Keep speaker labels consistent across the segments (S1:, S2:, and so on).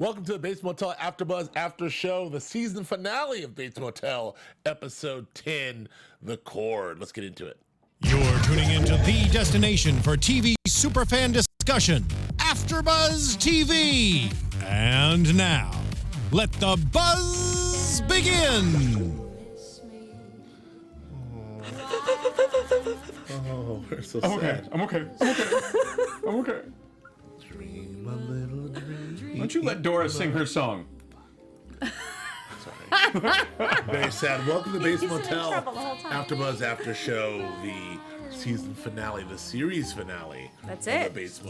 S1: Welcome to the Bates Motel AfterBuzz After Show, the season finale of Bates Motel, episode 10, The Cord. Let's get into it.
S2: You're tuning into the destination for TV superfan discussion, AfterBuzz TV. And now, let the buzz begin.
S1: Oh, we're so
S3: I'm okay.
S1: sad.
S3: I'm okay. I'm okay.
S1: Dream a little dream.
S3: Why don't you let Dora sing her song?
S1: Sorry. Very sad. Welcome to Bates
S4: He's been in
S1: Motel
S4: trouble the whole time.
S1: AfterBuzz After Show, the season finale, the series finale.
S4: That's
S1: of
S4: it.
S1: The Bates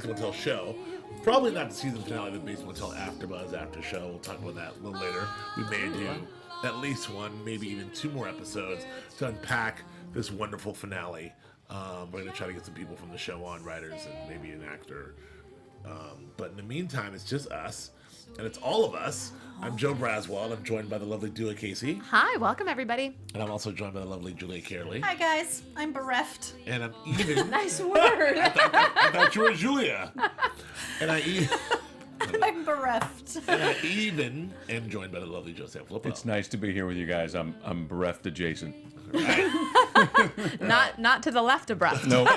S1: Motel show. Probably not the season finale of the Bates Motel AfterBuzz After Show. We'll talk about that a little later. We may do at least one, maybe even two more episodes to unpack this wonderful finale. We're going to try to get some people from the show on, writers and maybe an actor. But in the meantime, it's just us, and it's all of us. I'm Joe Braswell, and I'm joined by the lovely Du'a Kaissi.
S4: Hi, welcome everybody.
S1: And I'm also joined by the lovely Julia Cearley.
S5: Hi guys, I'm bereft.
S1: And I'm even...
S4: Nice word.
S1: I thought you were Julia. And
S5: I'm bereft.
S1: I even am joined by the lovely Joe Sanfelippo.
S3: It's nice to be here with you guys. I'm bereft adjacent.
S4: Not to the left of breath.
S3: Nope.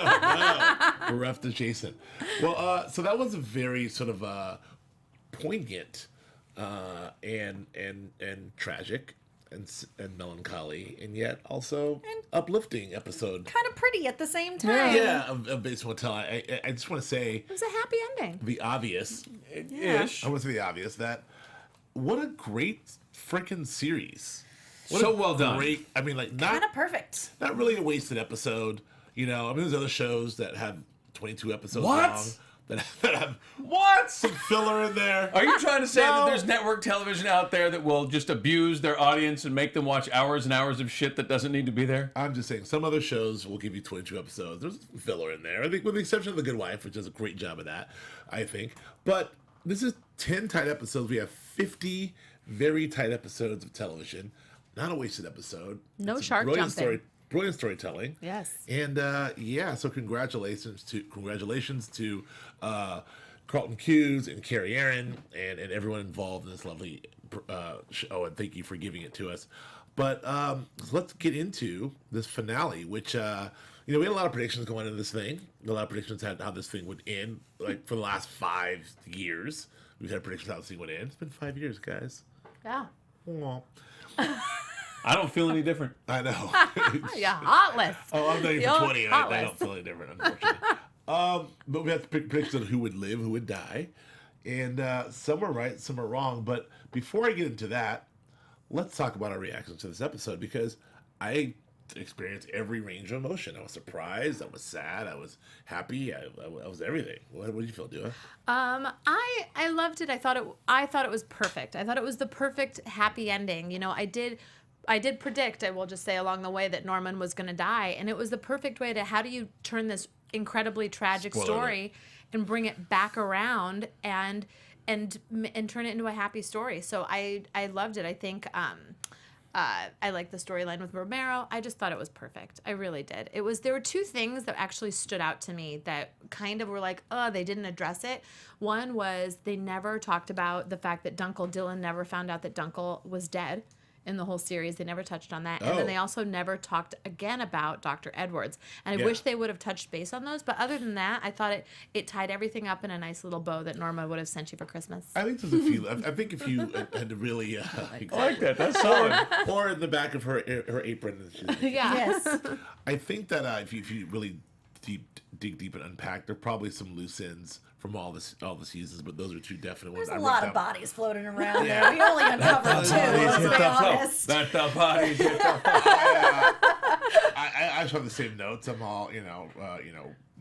S1: Bereft adjacent. Well, so that was a very sort of poignant and tragic and melancholy, and yet also uplifting episode.
S5: Kind of pretty at the same time.
S1: Yeah, of Bates Motel. I just want to say
S4: It was a happy ending.
S1: the obvious.
S3: Ish.
S1: I want to say the obvious that what a great freaking series. What
S3: So
S1: a
S3: well done.
S1: Great. I mean, like
S5: Kind of perfect.
S1: not really a wasted episode. You know, I mean, there's other shows that have 22 episodes
S3: What?
S1: long that have
S3: What?
S1: some filler in there.
S3: Are you trying to say that
S1: No.
S3: there's network television out there that will just abuse their audience and make them watch hours and hours of shit that doesn't need to be there?
S1: I'm just saying, some other shows will give you 22 episodes. There's some filler in there. I think, with the exception of The Good Wife, which does a great job of that, I think. But this is 10 tight episodes. We have 50 very tight episodes of television. Not a wasted episode.
S4: No
S1: It's a
S4: shark
S1: brilliant
S4: jumping.
S1: Brilliant storytelling.
S4: Yes.
S1: And so congratulations to Carlton Cuse and Kerry Ehrin and everyone involved in this lovely show, and thank you for giving it to us. But let's get into this finale, which we had a lot of predictions going into this thing. A lot of predictions had how this thing would end. Like for the last 5 years, we've had predictions how this thing would end. It's been 5 years, guys.
S4: Yeah.
S1: Aw.
S3: I don't feel any different.
S1: I know.
S4: Yeah, heartless.
S1: Oh, I'm not even
S4: You're
S1: 20. I
S4: heartless.
S1: don't feel any different, unfortunately. But we have to pick predictions on who would live, who would die. And some are right, some are wrong. But before I get into that, let's talk about our reactions to this episode, because I experienced every range of emotion. I was surprised. I was sad. I was happy. I was everything. What did you feel, Du'a?
S4: I loved it. I thought it was perfect. I thought it was the perfect happy ending. You know, I did predict, I will just say along the way, that Norman was going to die, and it was the perfect way to, how do you turn this incredibly tragic
S1: Spoiler
S4: story and bring it back around and turn it into a happy story. So I loved it. I think I liked the storyline with Romero. I just thought it was perfect. I really did. There were two things that actually stood out to me that kind of were like, oh, they didn't address it. One was they never talked about the fact that Dylan never found out that Dunkel was dead in the whole series. They never touched on that. And then they also never talked again about Dr. Edwards. And I wish they would have touched base on those. But other than that, I thought it tied everything up in a nice little bow that Norma would have sent you for Christmas.
S1: I think there's a few. I think if you had to really...
S3: I like that. That's solid.
S1: or in the back of her apron.
S4: Yeah.
S5: Yes.
S1: I think that if you really dig deep and unpack, there are probably some loose ends from all the seasons, but those are two definite ones.
S5: There's a
S1: I
S5: lot
S1: wrote
S5: of
S1: down.
S5: bodies floating around
S1: Yeah.
S5: there. We only uncovered two, let's be honest.
S3: Let the bodies hit the floor.
S1: I just have the same notes. I'm all,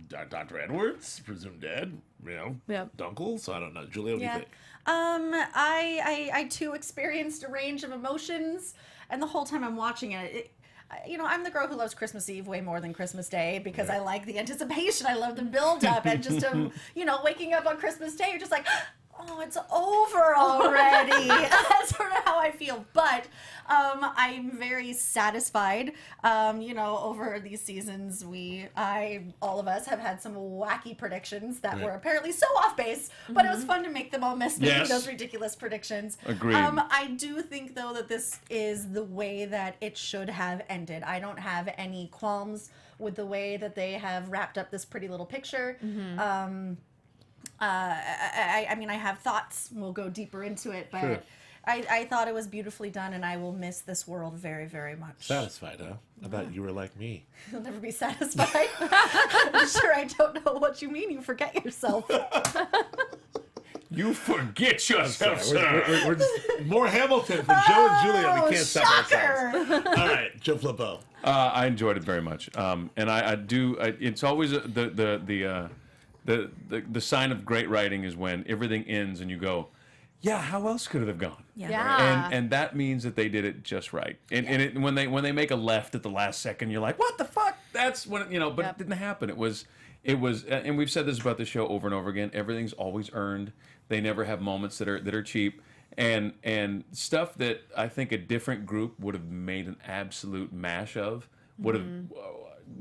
S1: Dr. Edwards, presumed dead,
S4: Yep.
S1: Dunkel, so I don't know. Julia, what do you
S5: Yeah.
S1: think?
S5: I too experienced a range of emotions, and the whole time I'm watching I'm the girl who loves Christmas Eve way more than Christmas Day, because I like the anticipation. I love the build up, and just waking up on Christmas Day, you're just like, oh, it's over already. That's sort of how I feel. But I'm very satisfied. Over these seasons, all of us have had some wacky predictions that were apparently so off base, but it was fun to make them all miss making those ridiculous predictions.
S3: Agreed.
S5: I do think, though, that this is the way that it should have ended. I don't have any qualms with the way that they have wrapped up this pretty little picture. I mean, I have thoughts. We'll go deeper into it, but
S1: Sure.
S5: I thought it was beautifully done, and I will miss this world very, very much.
S1: Satisfied, huh? I thought you were like me.
S5: You'll never be satisfied. I'm sure I don't know what you mean. You forget yourself.
S3: You forget yourself,
S1: Sorry,
S3: sir.
S1: we're just more Hamilton for Joe and Julia. We can't stop
S5: shocker.
S1: ourselves. All right, Joe Flippo.
S3: I enjoyed it very much, and I do. It's always the sign of great writing is when everything ends and you go, yeah, how else could it have gone?
S4: Yeah.
S3: And that means that they did it just right. And when they make a left at the last second, you're like, what the fuck? That's when but it didn't happen. It was, and we've said this about the show over and over again. Everything's always earned. They never have moments that are cheap. And stuff that I think a different group would have made an absolute mash of, would have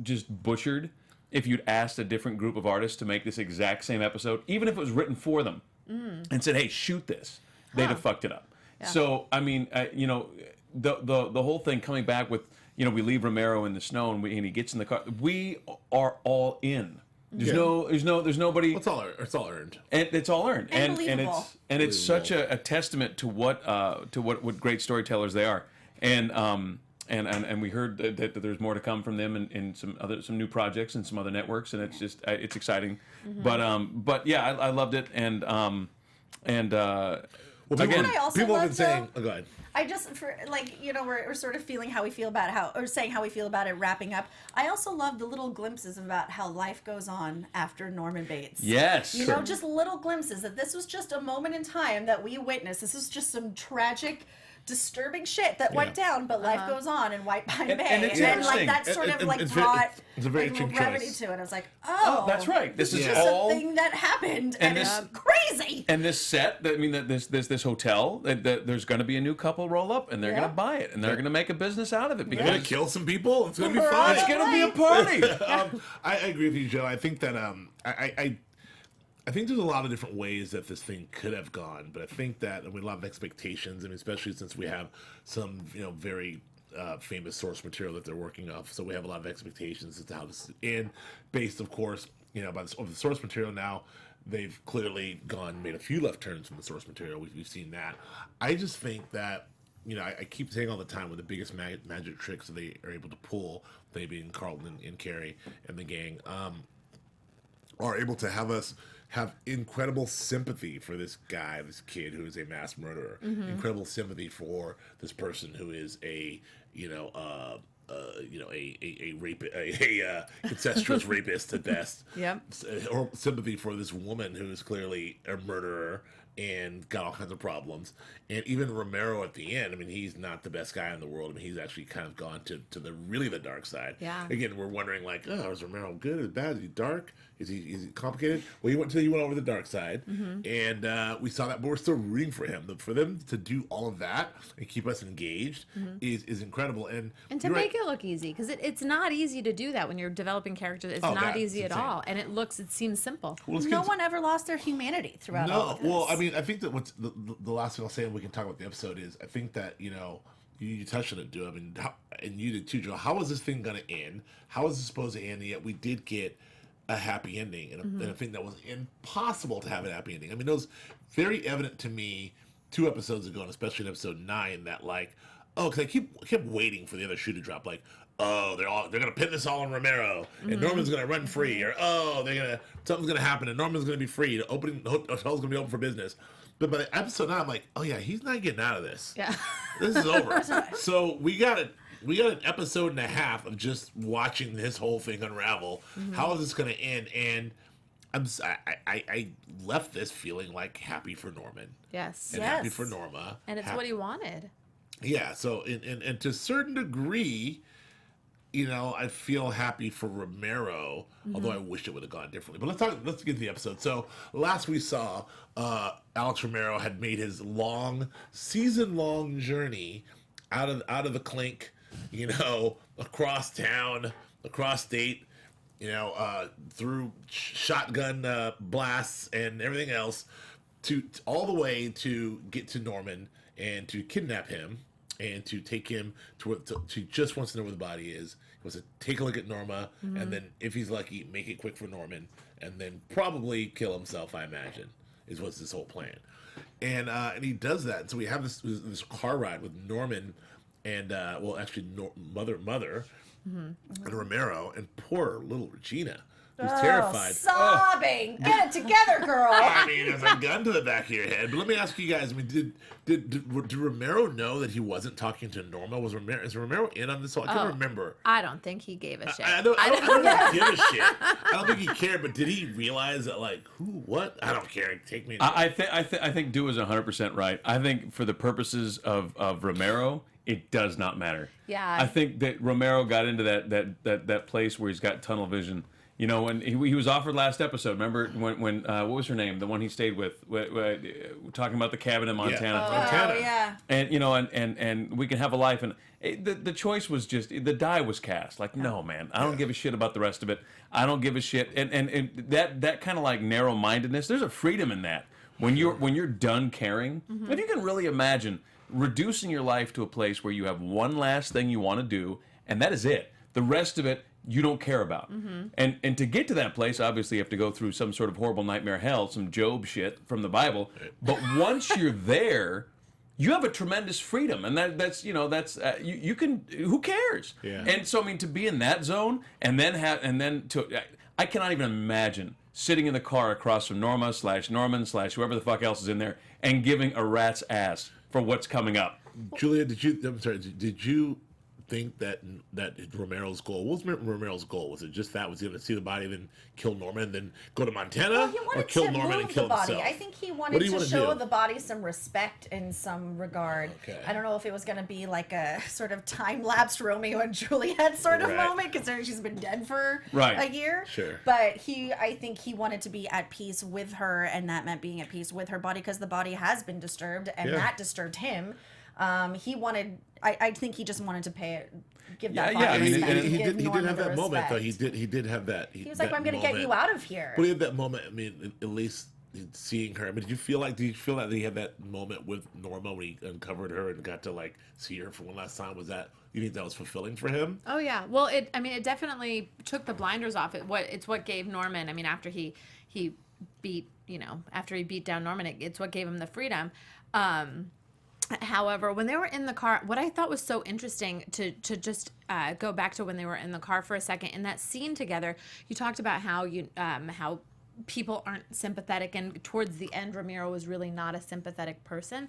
S3: just butchered if you'd asked a different group of artists to make this exact same episode, even if it was written for them, and said, hey, shoot this, they'd have fucked it up. Yeah. So, I mean, the whole thing coming back with, we leave Romero in the snow and he gets in the car. We are all in. There's nobody.
S1: It's all earned.
S3: And it's all earned.
S5: And
S3: it's such a testament to what great storytellers they are. And we heard that there's more to come from them in some new projects and some other networks, and it's just it's exciting. But yeah, I loved it, and
S1: Well,
S3: again,
S1: people have been saying,
S5: though,
S1: go ahead.
S5: I just, we're sort of feeling how we feel about saying how we feel about it wrapping up. I also love the little glimpses about how life goes on after Norman Bates.
S3: Yes.
S5: Just little glimpses that this was just a moment in time that we witnessed. This is just some tragic, disturbing shit that went down, but life goes on in White Pine Bay.
S3: And it's
S5: then,
S3: interesting.
S5: that sort of
S1: It's
S5: brought
S1: it's a very
S5: little
S1: interesting
S5: brevity
S1: choice.
S5: to it. I was like,
S3: Oh, that's right. This is
S5: just
S3: all
S5: a thing that happened, and
S3: this-
S5: it's crazy.
S3: And this set, this hotel, that there's going to be a new couple roll up, and they're going to buy it, and they're going to make a business out of it
S1: They're gonna
S3: because
S1: kill some people. It's gonna be fun.
S3: it's going to be a party.
S1: I agree with you, Joe. I think that I think there's a lot of different ways that this thing could have gone, but I think that a lot of expectations. I mean, especially since we have some very famous source material that they're working off, so we have a lot of expectations as to how this and based, of course, by the source material. Now they've clearly made a few left turns from the source material. We've seen that. I just think that. I keep saying all the time, one of the biggest magic tricks that they are able to pull, they being Carlton and Kerry and the gang, are able to have us have incredible sympathy for this guy, this kid who is a mass murderer. Incredible sympathy for this person who is a incestuous rapist at best.
S4: Yep.
S1: Or sympathy for this woman who is clearly a murderer and got all kinds of problems. And even Romero at the end, I mean, he's not the best guy in the world. I mean, he's actually kind of gone to the dark side.
S4: Yeah.
S1: Again, we're wondering is Romero good? Is he bad? Is he dark? Is he complicated? Well, he went over the dark side, and we saw that, but we're still rooting for him. For them to do all of that and keep us engaged is incredible. And
S4: to make it look easy, because it's not easy to do that when you're developing characters. It's not easy at all, and it seems simple.
S1: Well,
S5: No one ever lost their humanity throughout all of this.
S1: Well, I mean, I think that what's the last thing I'll say, and we can talk about the episode, is I think that, you touched on it, Dude. I mean, and you did too, Joe. How is this thing going to end? How is it supposed to end? And yet we did get a happy ending, and I think that was impossible to have a happy ending. I mean, it was very evident to me 2 episodes ago, and especially in episode 9, that because I kept waiting for the other shoe to drop, they're gonna pin this all on Romero, and Norman's gonna run free, or something's gonna happen, and Norman's gonna be free. The hotel's gonna be open for business. But by the episode 9, I'm like, oh yeah, he's not getting out of this.
S4: Yeah.
S1: This is over. So we got an episode and a half of just watching this whole thing unravel. How is this gonna end? And I left this feeling happy for Norman.
S4: Yes.
S1: And happy for Norma.
S4: And it's what he wanted.
S1: Yeah, so and to a certain degree, I feel happy for Romero, although I wish it would have gone differently. But let's get to the episode. So last we saw, Alex Romero had made his season-long journey out of the clink, across town, across state, through shotgun blasts and everything else, to all the way to get to Norman and to kidnap him and to take him to just wants to know where the body is. He wants to take a look at Norma, and then if he's lucky, make it quick for Norman, and then probably kill himself. I imagine what's this whole plan, and he does that. And so we have this car ride with Norman and mother. And Romero and poor little Regina, who's terrified,
S5: sobbing. Get it together, girl.
S1: I mean, there's a gun to the back of your head. But let me ask you guys: I mean, did Romero know that he wasn't talking to Norma? Is Romero in on this? So I can't remember.
S4: I don't think he gave a shit.
S1: I don't give a shit. I don't think he cared. But did he realize that, like, who, what? I don't care. Take me.
S3: I think Du'a is 100% right. I think for the purposes of Romero, it does not matter.
S4: Yeah.
S3: I think that Romero got into that place where he's got tunnel vision. When he was offered last episode, remember when what was her name? The one he stayed with, talking about the cabin in Montana.
S1: Montana.
S5: Oh, yeah.
S3: And and we can have a life. And the choice was just, the die was cast. Like, no, man, I don't give a shit about the rest of it. I don't give a shit. And that kind of like narrow-mindedness, there's a freedom in that. When you're done caring, if you can really imagine reducing your life to a place where you have one last thing you want to do, and that is it. The rest of it, you don't care about. And to get to that place, obviously you have to go through some sort of horrible nightmare hell, some Job shit from the Bible. But once you're there, you have a tremendous freedom, and that's you can, who cares?
S1: Yeah.
S3: And so I mean, to be in that zone, and then I cannot even imagine sitting in the car across from Norma / Norman / whoever the fuck else is in there, and giving a rat's ass for what's coming up.
S1: Julia, did you think that Romero's goal? What was Romero's goal? Was it just that? Was he going to see the body, then kill Norman, and then go to Montana,
S5: Well, he
S1: or
S5: wanted
S1: kill
S5: to
S1: Norman
S5: move
S1: and kill
S5: the body.
S1: himself?
S5: I think he
S1: What
S5: wanted
S1: do you
S5: to
S1: wanna
S5: show
S1: do?
S5: the body some respect in some regard.
S1: Okay.
S5: I don't know if it was going to be like a sort of time-lapse Romeo and Juliet sort of
S1: Right.
S5: moment, considering she's been dead for
S3: Right.
S5: a year.
S1: Sure.
S5: But I think he wanted to be at peace with her, and that meant being at peace with her body, because the body has been disturbed, and
S1: Yeah.
S5: that disturbed him. He wanted. I think he just wanted to give that
S3: Yeah,
S5: body
S3: I mean,
S5: respect.
S3: and
S5: to
S1: he
S5: give
S1: did
S5: Norma
S1: have
S5: the
S1: that moment, though.
S5: respect.
S1: He did have that.
S5: He was like, "I'm going to get you out of here."
S1: But he had that moment. I mean, at least seeing her. I mean, did you feel like he had that moment with Norma when he uncovered her and got to like see her for one last time? You think that was fulfilling for him?
S4: Oh yeah. Well, it definitely took the blinders off. It's what gave Norman. I mean, after he beat down Norman, it's what gave him the freedom. However, when they were in the car, what I thought was so interesting to just go back to when they were in the car for a second, in that scene together, you talked about how people aren't sympathetic, and towards the end, Romero was really not a sympathetic person.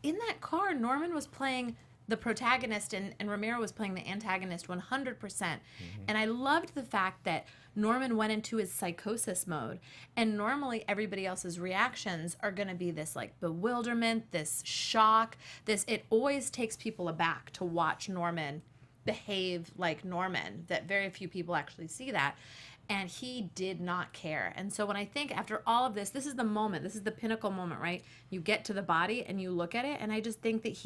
S4: In that car, Norman was playing the protagonist and Romero was playing the antagonist 100%. And I loved the fact that Norman went into his psychosis mode, and normally everybody else's reactions are going to be this like bewilderment, this shock, it always takes people aback to watch Norman behave like Norman, that very few people actually see that. And he did not care. And so when I think after all of this is the moment, this is the pinnacle moment, right? You get to the body and you look at it, and I just think that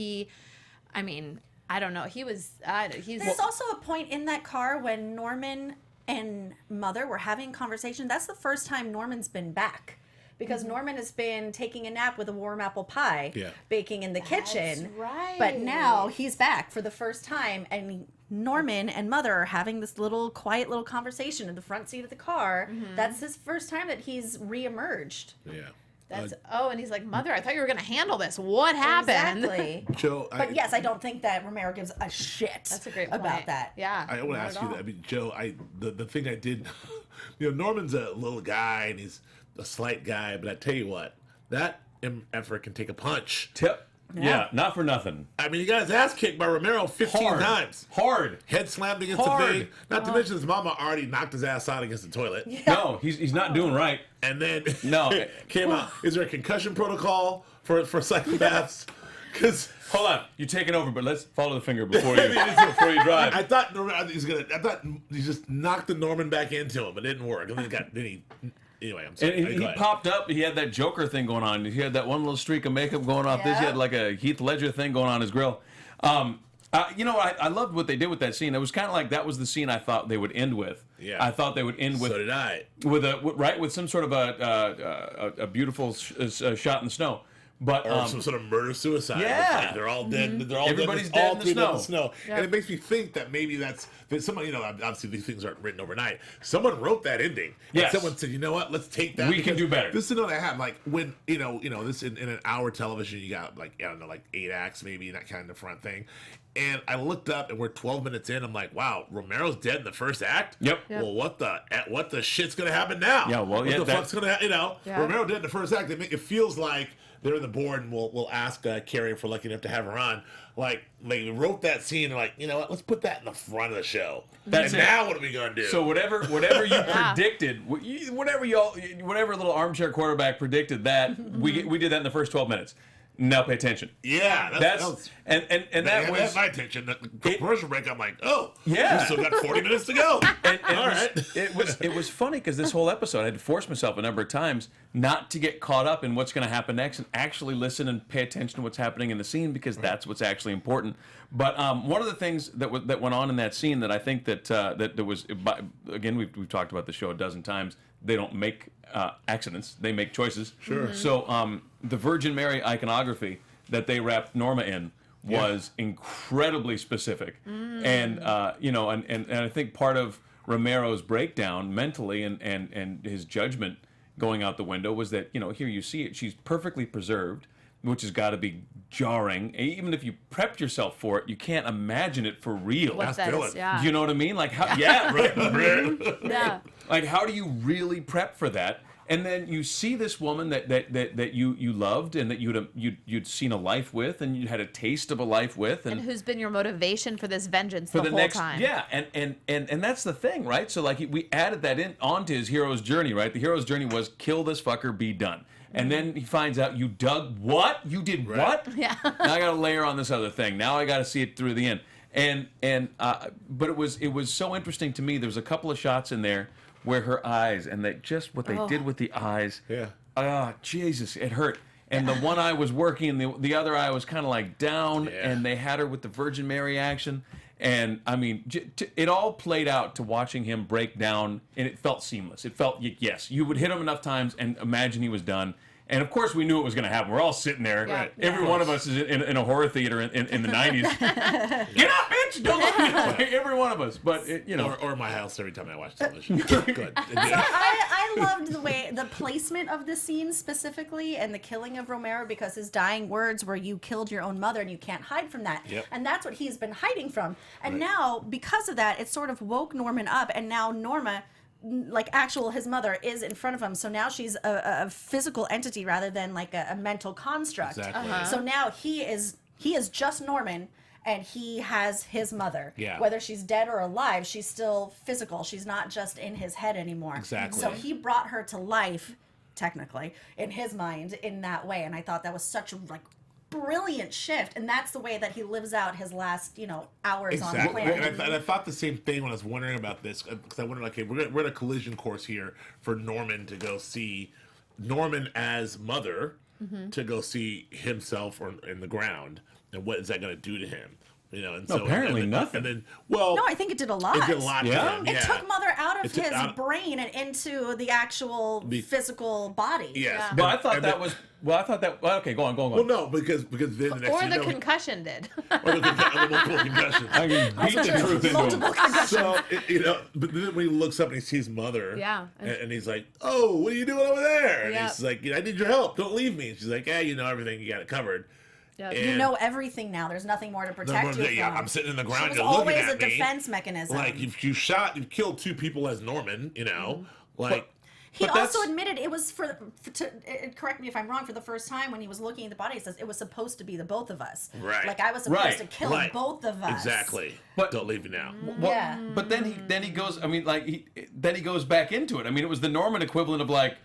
S4: I don't know.
S5: There's also a point in that car when Norman and Mother were having a conversation. That's the first time Norman's been back, because Norman has been taking a nap with a warm apple pie, baking in the kitchen.
S4: right.
S5: But now he's back for the first time, and Norman and Mother are having this quiet little conversation in the front seat of the car. That's his first time that he's reemerged.
S1: Yeah.
S4: And he's like, "Mother, I thought you were going to handle this. What happened?"
S5: Exactly.
S1: Joe,
S5: But yes, I don't think that Romero gives a shit
S4: That's a great
S5: about
S4: point.
S5: that.
S4: Yeah.
S1: I want to ask you that. I mean, Joe, the thing I did, Norman's a little guy and he's a slight guy, but I tell you what, that effort can take a punch.
S3: Yeah, not for nothing.
S1: I mean, he got his ass kicked by Romero 15 times.
S3: Hard.
S1: Head slammed against the thing. Not to mention his mama already knocked his ass out against the toilet.
S5: Yeah.
S3: No, he's not doing right.
S1: And then
S3: No.
S1: came out. Is there a concussion protocol for psychopaths? Because
S3: Hold on, you're taking over, but let's follow the finger before you drive.
S1: I thought he just knocked the Norman back into him, but it didn't work. And anyway, I'm sorry.
S3: And he popped up. He had that Joker thing going on. He had that one little streak of makeup going off. This he had like a Heath Ledger thing going on his grill. I loved what they did with that scene. It was kind of like that was the scene I thought they would end with.
S1: Yeah.
S3: I thought they would end with.
S1: So did I.
S3: With some sort of a beautiful shot in the snow. But
S1: Or some sort of murder-suicide.
S3: Yeah.
S1: Like they're all dead. They're all
S3: Everybody's
S1: dead.
S3: dead
S1: All
S3: in the
S1: three dead in the
S3: snow.
S1: snow. And it makes me think that maybe that somebody, obviously these things aren't written overnight. Someone wrote that ending.
S3: Yes.
S1: And someone said, you know what, let's take that.
S3: We can do better.
S1: This is what I have. Like when, this in an hour television, you got like 8 acts maybe, that kind of front thing. And I looked up and we're 12 minutes in. I'm like, wow, Romero's dead in the first act?
S3: Yep.
S1: Well, what the shit's going to happen now?
S3: Yeah, well,
S1: what the fuck's going to happen?
S4: Yeah.
S1: Romero dead in the first act. It feels like they're in the board and we'll ask Kerry if we're lucky enough to have her on. Like they wrote that scene and like, you know what, let's put that in the front of the show.
S3: That's
S1: and
S3: it.
S1: now what are we going to do?
S3: So whatever you predicted, whatever little armchair quarterback predicted that, we did that in the first 12 minutes. Now pay attention.
S1: Yeah,
S3: that was
S1: my attention. The commercial break, I'm like, oh,
S3: yeah,
S1: we still got 40 minutes to go.
S3: And
S1: all right.
S3: It was funny because this whole episode I had to force myself a number of times not to get caught up in what's going to happen next and actually listen and pay attention to what's happening in the scene because that's what's actually important. But one of the things that went on in that scene that I think that there was, again, we've talked about the show a dozen times. They don't make accidents; they make choices. Sure. Mm-hmm. So the Virgin Mary iconography that they wrapped Norma in was incredibly specific, and and I think part of Romero's breakdown mentally and his judgment going out the window was that here you see it, she's perfectly preserved, which has got to be jarring. Even if you prepped yourself for it, you can't imagine it for real.
S4: What that is, yeah.
S3: Do you know what I mean? Like how? Yeah, right.
S4: Yeah.
S3: Like how do you really prep for that? And then you see this woman that you loved and that you'd seen a life with and you had a taste of a life with,
S4: And who's been your motivation for this vengeance the whole
S3: next
S4: time?
S3: Yeah, and that's the thing, right? So like we added that in onto his hero's journey, right? The hero's journey was kill this fucker, be done. And then he finds out you dug what? You did what?
S4: Yeah.
S3: Now I got to layer on this other thing. Now I got to see it through the end. But it was so interesting to me. There was a couple of shots in there where her eyes and they did with the eyes. Yeah. Jesus, it hurt. And the one eye was working, and the other eye was kind of like down.
S1: Yeah.
S3: And they had her with the Virgin Mary action. And I mean, it all played out to watching him break down, and it felt seamless. It felt, yes, you would hit him enough times and imagine he was done. And of course, we knew it was going to happen. We're all sitting there.
S4: Yeah.
S3: Right. Every one of us is in a horror theater in the 90s. Get up, bitch! Don't look at me. Every one of us. But,
S1: Or my house every time I watch television. Good.
S5: I loved the placement of the scene specifically and the killing of Romero because his dying words were, you killed your own mother and you can't hide from that.
S1: Yep.
S5: And that's what he's been hiding from. And now, because of that, it sort of woke Norman up, and now Norma, like his mother, is in front of him. So now she's a physical entity rather than like a mental construct.
S1: Exactly.
S5: So now he is just Norman, and he has his mother.
S1: Yeah.
S5: Whether she's dead or alive, she's still physical. She's not just in his head anymore.
S1: Exactly.
S5: So he brought her to life, technically, in his mind in that way. And I thought that was such a brilliant shift, and that's the way that he lives out his last hours on the
S1: Exactly.
S5: planet.
S1: And I thought the same thing when I was wondering about this, because I wondered, okay, we're at a collision course here for Norman to go see Norman as mother, to go see himself in the ground, and what is that going to do to him? And so
S3: apparently
S1: and
S3: nothing.
S1: And then, well,
S5: No, I think it did a lot.
S1: it did a lot.
S3: Yeah.
S1: To him,
S5: It took Mother out of
S1: It took
S5: his
S1: out-
S5: brain and into the actual physical body.
S1: Yes.
S3: But I thought
S1: And
S3: that
S1: then-
S3: was... Well, I thought that... Well, okay, go on.
S1: Well, no, because then the next
S4: Or
S1: thing
S4: the
S1: you know,
S4: concussion did.
S1: or the multiple concussions.
S3: I can beat the truth into him.
S1: So but then when he looks up and he sees Mother,
S4: Yeah.
S1: and he's like, "Oh, what are you doing over there?" And
S4: Yep.
S1: he's like, "I need your help. Don't leave me." And she's like, "Yeah, you know everything. You got it covered."
S4: Yep.
S1: And
S5: You know everything now. There's nothing more to protect you
S1: yeah,
S5: from.
S1: I'm sitting in the
S5: She
S1: ground.
S5: was
S1: You're looking
S5: always
S1: at
S5: a
S1: me.
S5: defense mechanism.
S1: Like you've killed 2 people as Norman. Like.
S5: He
S3: But
S5: also
S3: that's-
S5: admitted it was correct me if I'm wrong, for the first time when he was looking at the body, he says it was supposed to be the both of us.
S1: Right.
S5: Like I was supposed
S3: Right.
S5: to kill
S1: Right.
S5: both of us.
S1: Exactly.
S3: But-
S1: Don't leave me now.
S3: Well,
S5: Yeah.
S3: But then he goes. I mean, then he goes back into it. I mean, it was the Norman equivalent of like,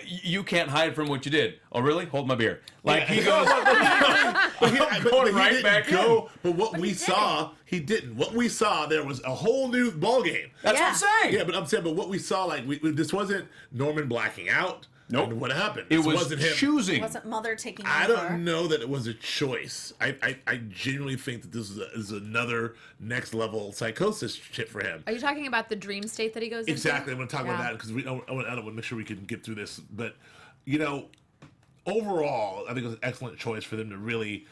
S3: You can't hide from what you did. Oh, really? Hold my beer. Like he goes,
S1: But
S3: right
S1: didn't
S3: back
S1: go.
S3: in.
S1: But what we saw, he didn't. What we saw, there was a whole new ball game.
S3: That's what I'm saying.
S1: Yeah, but I'm saying, but what we saw, like, this wasn't Norman blacking out.
S3: Nope.
S1: And what happened?
S3: It
S1: This
S3: was
S1: wasn't him.
S3: choosing.
S5: Wasn't Mother taking over?
S1: I don't know that it was a choice. I genuinely think that this is another next level psychosis shit for him.
S4: Are you talking about the dream state that he goes into?
S1: Exactly. I'm going to talk about that because I want to make sure we can get through this. But, you know, overall, I think it was an excellent choice for them to really.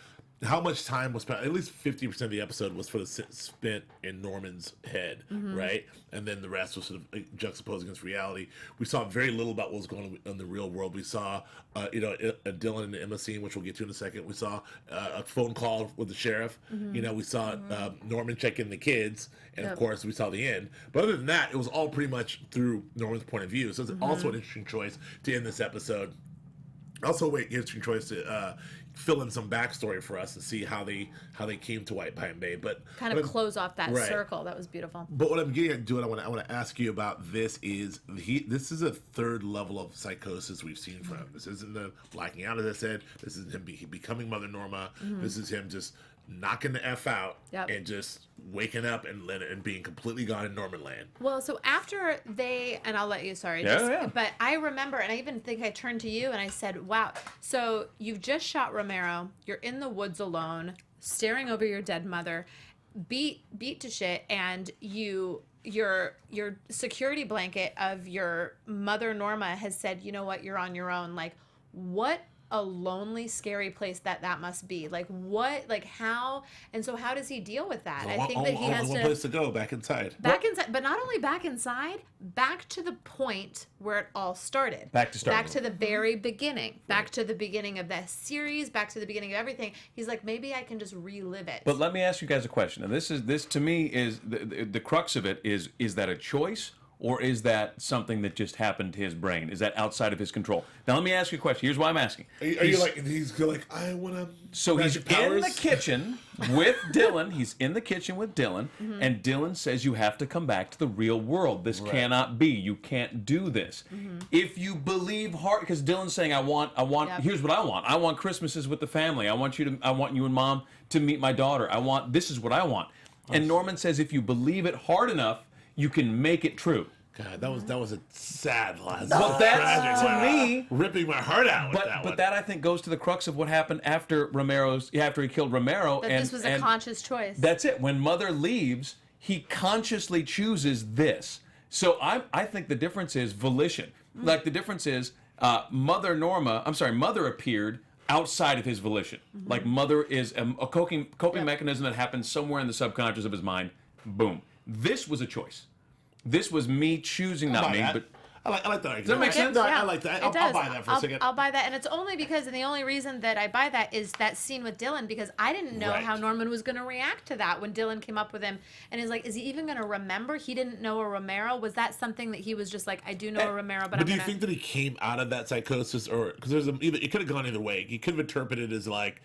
S1: How much time was spent? At least 50% of the episode was spent in Norman's head, right? And then the rest was sort of juxtaposed against reality. We saw very little about what was going on in the real world. We saw, a Dylan and Emma scene, which we'll get to in a second. We saw a phone call with the sheriff. You know, we saw Norman check in the kids, and of course, we saw the end. But other than that, it was all pretty much through Norman's point of view. So it's also an interesting choice to end this episode. Also, interesting choice to fill in some backstory for us and see how they came to White Pine Bay, but
S4: Kind of close off that circle. That was beautiful.
S1: But what I'm getting at doing, I want to ask you about this is this is a third level of psychosis we've seen from him. This isn't the blacking out, as I said. This is him becoming Mother Norma. This is him just knocking the F out and just waking up and being completely gone in Norman land.
S4: Well, so after and I'll let you, but I remember, and I even think I turned to you and I said, wow, so you've just shot Romero, you're in the woods alone, staring over your dead mother, beat to shit, and your security blanket of your mother Norma has said, you know what, you're on your own. Like, what a lonely, scary place that must be. Like, what, like, how, and so how does he deal with that? I think that he has
S1: one place to go, back inside.
S4: Inside, but not only back inside, back to the point where it all started. Back to the very beginning. Back to the beginning of that series, back to the beginning of everything. He's like, maybe I can just relive it.
S3: But let me ask you guys a question. And this to me is the crux of it is that a choice? Or is that something that just happened to his brain? Is that outside of his control? Now, let me ask you a question. Here's why I'm asking.
S1: He's like, I want to.
S3: So he's in the kitchen with Dylan. He's in the kitchen with Dylan. And Dylan says, you have to come back to the real world. This cannot be. You can't do this. If you believe hard, because Dylan's saying, I want, here's what I want. I want Christmases with the family. I want you and Mom to meet my daughter. this is what I want. And Norman says, if you believe it hard enough, you can make it true.
S1: God, that was a sad last.
S3: Well, that's to me
S1: ripping my heart out.
S3: But that I think goes to the crux of what happened after he killed Romero.
S4: That this was a conscious choice.
S3: That's it. When Mother leaves, he consciously chooses this. So I think the difference is volition. Like the difference is Mother appeared outside of his volition. Like Mother is a coping mechanism that happens somewhere in the subconscious of his mind. Boom. This was a choice. This was me choosing, not me, but
S1: I like that.
S3: Does that make sense?
S1: No, I like that. I'll buy that for a second.
S4: I'll buy that, and it's only because, and the only reason that I buy that is that scene with Dylan, because I didn't know how Norman was going to react to that when Dylan came up with him, and he's like, is he even going to remember? He didn't know a Romero. Was that something that he was just like, I do know a Romero, but
S1: do you think that he came out of that psychosis, or because it could have gone either way? He could have interpreted it as like,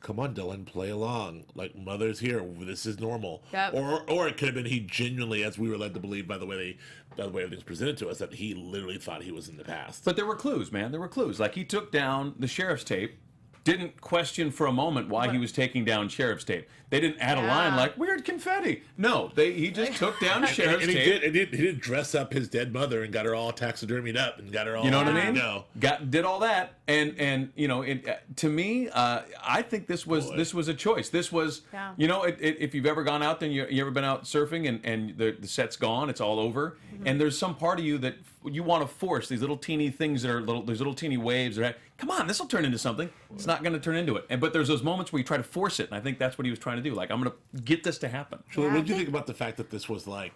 S1: come on, Dylan, play along. Like, Mother's here. This is normal.
S4: Yep.
S1: Or it could have been he genuinely, as we were led to believe by the way everything's presented to us, that he literally thought he was in the past.
S3: But there were clues, man. There were clues. Like, he took down the sheriff's tape, didn't question for a moment why he was taking down sheriff's tape. They didn't add a line like, weird confetti. No, he just took down sheriff's tape.
S1: He did dress up his dead mother and got her all taxidermied up and got her all,
S3: you know what I mean?
S1: No.
S3: Did all that. And you know, to me, I think this was a choice. This was, you know, if you've ever gone out there and you ever been out surfing and the set's gone, it's all over. And there's some part of you that you want to force these little teeny things these little teeny waves that come on, this will turn into something. It's not going to turn into it. But there's those moments where you try to force it, and I think that's what he was trying to do. Like, I'm going to get this to happen.
S1: What did you think about the fact that this was like,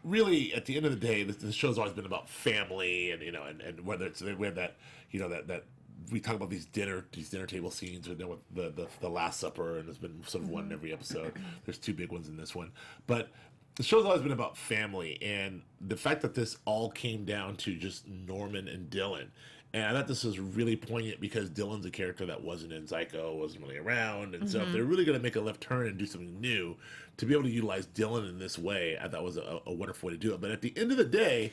S1: really, at the end of the day, this show's always been about family, and you know, and whether it's we have that, you know, that we talk about these dinner table scenes with the Last Supper, and there's been sort of one in every episode. There's two big ones in this one, but the show's always been about family, and the fact that this all came down to just Norman and Dylan. And I thought this was really poignant because Dylan's a character that wasn't in Psycho, wasn't really around. And so if they're really going to make a left turn and do something new, to be able to utilize Dylan in this way, I thought was a wonderful way to do it. But at the end of the day,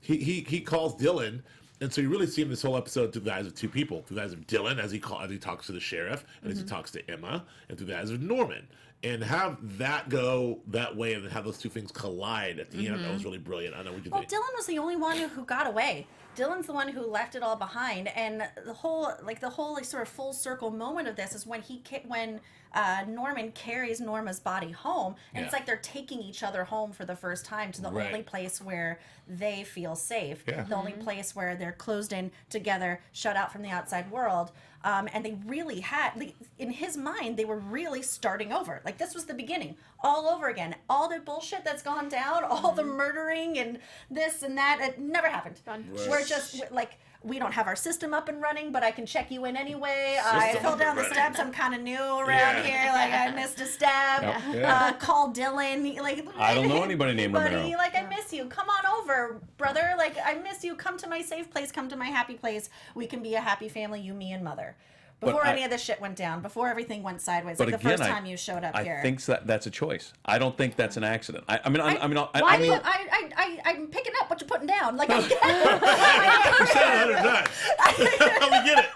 S1: he calls Dylan And so you really see him this whole episode through the eyes of two people, through the eyes of Dylan as he talks to the sheriff, and as he talks to Emma, and through the eyes of Norman. And have that go that way, and then have those two things collide at the end. That was really brilliant. I know what you think.
S5: Dylan was the only one who got away. Dylan's the one who left it all behind, and the whole sort of full circle moment of this is when Norman carries Norma's body home, and it's like they're taking each other home for the first time to the only place where they feel safe, the only place where they're closed in together, shut out from the outside world. And they really had, in his mind, they were really starting over. Like, this was the beginning, all over again. All the bullshit that's gone down, all the murdering and this and that, it never happened. We're just, like, we don't have our system up and running, but I can check you in anyway. I fell down the steps. I'm kind of new around here. Like, I missed a step. Call Dylan. Like,
S3: I don't know anybody named Romero.
S5: Like, I miss you. Come on over, brother. Like, I miss you. Come to my safe place. Come to my happy place. We can be a happy family, you, me, and mother. Before any of this shit went down, before everything went sideways, like the first time you showed up here.
S3: I think that's a choice. I don't think that's an accident. I'm
S5: picking up what you're putting down. Like,
S1: You said it 100 times. We get it.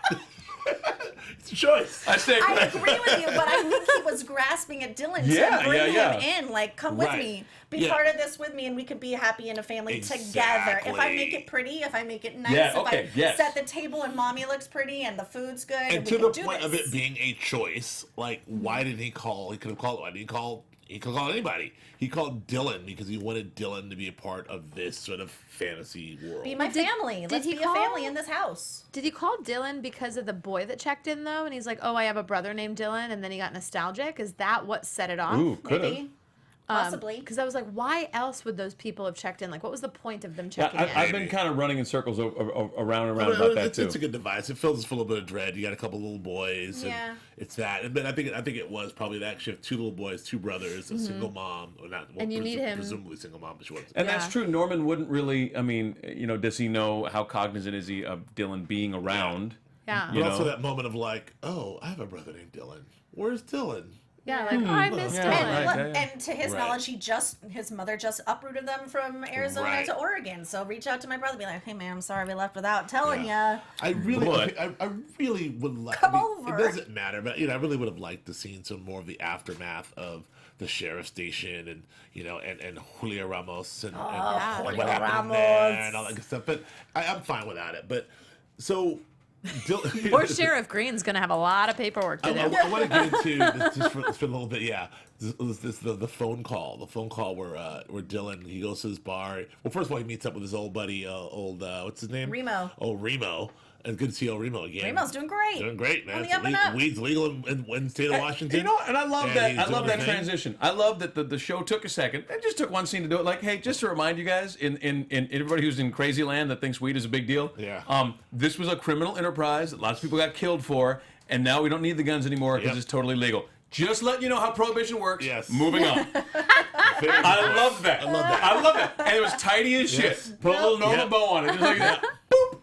S1: It's a choice.
S5: I agree with you, but I think he was grasping at Dylan to bring him in. Like, come with me. Be part of this with me, and we could be happy in a family together. If I make it pretty, if I make it nice, if I set the table and mommy looks pretty and the food's good, and
S1: to the point of it being a choice, like, why didn't he call? He could have called. Why didn't he call? He could call anybody. He called Dylan because he wanted Dylan to be a part of this sort of fantasy world.
S5: Be my family. Let's be a family in this house.
S4: Did he call Dylan because of the boy that checked in, though? And he's like, oh, I have a brother named Dylan, and then he got nostalgic? Is that what set it off?
S3: Ooh, could have.
S5: Possibly.
S4: Because I was like, why else would those people have checked in? Like, what was the point of them checking in?
S3: I've been kind of running in circles around about that too.
S1: It's a good device. It fills us full of a bit of dread. You got a couple little boys.
S5: Yeah.
S1: And it's that. But I think it was probably that. She had two little boys, two brothers, a single mom, or not. Well,
S4: and you need him.
S1: Presumably single mom, but she wasn't.
S3: And that's true. Norman wouldn't really. I mean, does he know how cognizant is he of Dylan being around?
S4: Yeah.
S1: But also that moment of like, oh, I have a brother named Dylan. Where's Dylan?
S4: Yeah, like, oh, I missed Dylan.
S5: And to his knowledge, his mother just uprooted them from Arizona to Oregon. So reach out to my brother, be like, hey man, I'm sorry we left without telling you.
S1: I really would like.
S5: Come over.
S1: It doesn't matter, but I really would have liked to see some more of the aftermath of the sheriff's station and and Julia Ramos and what happened there and all that good stuff. But I'm fine without it. But so.
S4: Poor Sheriff Green's gonna have a lot of paperwork to do.
S1: I want to get into this just for a little bit. Yeah, the phone call. The phone call where Dylan, he goes to his bar. Well, first of all, he meets up with his old buddy, what's his name?
S5: Remo.
S1: Oh, Remo. And good to see Remo again.
S5: Remo's doing great.
S1: Doing great, man.
S5: On the up and up.
S1: Weed's legal in the state of Washington.
S3: And I love that. I love that transition. I love that the show took a second. It just took one scene to do it. Like, hey, just to remind you guys, in everybody who's in crazy land that thinks weed is a big deal.
S1: Yeah.
S3: This was a criminal enterprise that lots of people got killed for, and now we don't need the guns anymore because it's totally legal. Just letting you know how prohibition works.
S1: Yes.
S3: Moving on. I love that. I love that. And it was tidy as shit.
S1: Yes.
S3: Put a little Norma bow on it. Just like that. Boop.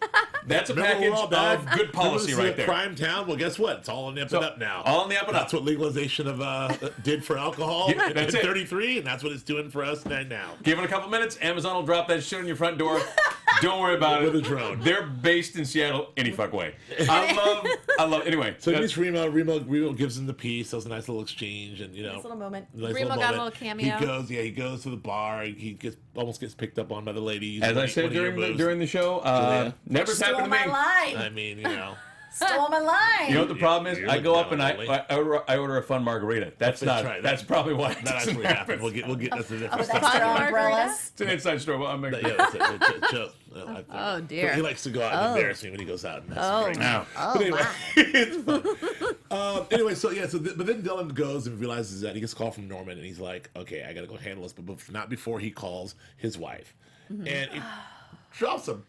S3: That's a package of good policy right there.
S1: Crime town. Well, guess what? It's all on the up and up now.
S3: All on the up and up.
S1: That's what legalization of did for alcohol in
S3: that's it.
S1: 33, and that's what it's doing for us now.
S3: Give it a couple minutes. Amazon will drop that shit on your front door. Don't worry about it.
S1: With a drone.
S3: They're based in Seattle any fuck way. I love. Anyway,
S1: so he's Remo. Remo gives him the piece. That was a nice little exchange, and
S5: nice little moment.
S4: Remo got a little cameo.
S1: He goes to the bar. He almost gets picked up on by the ladies.
S3: As I said during the show, never's happened to me.
S5: My line.
S1: I mean,
S5: Stole my line.
S3: You know what the problem is? I go up and I order a fun margarita. That's probably why.
S1: That actually happened. We'll get that's a different
S5: stuff. Umbrellas.
S3: It's an inside story. Well,
S4: oh dear.
S1: He likes to go out and embarrass me when he goes out and mess
S3: now.
S1: But anyway, it's fun. Anyway, but then Dylan goes and realizes that he gets a call from Norman, and he's like, okay, I gotta go handle this, but not before he calls his wife, and it drops a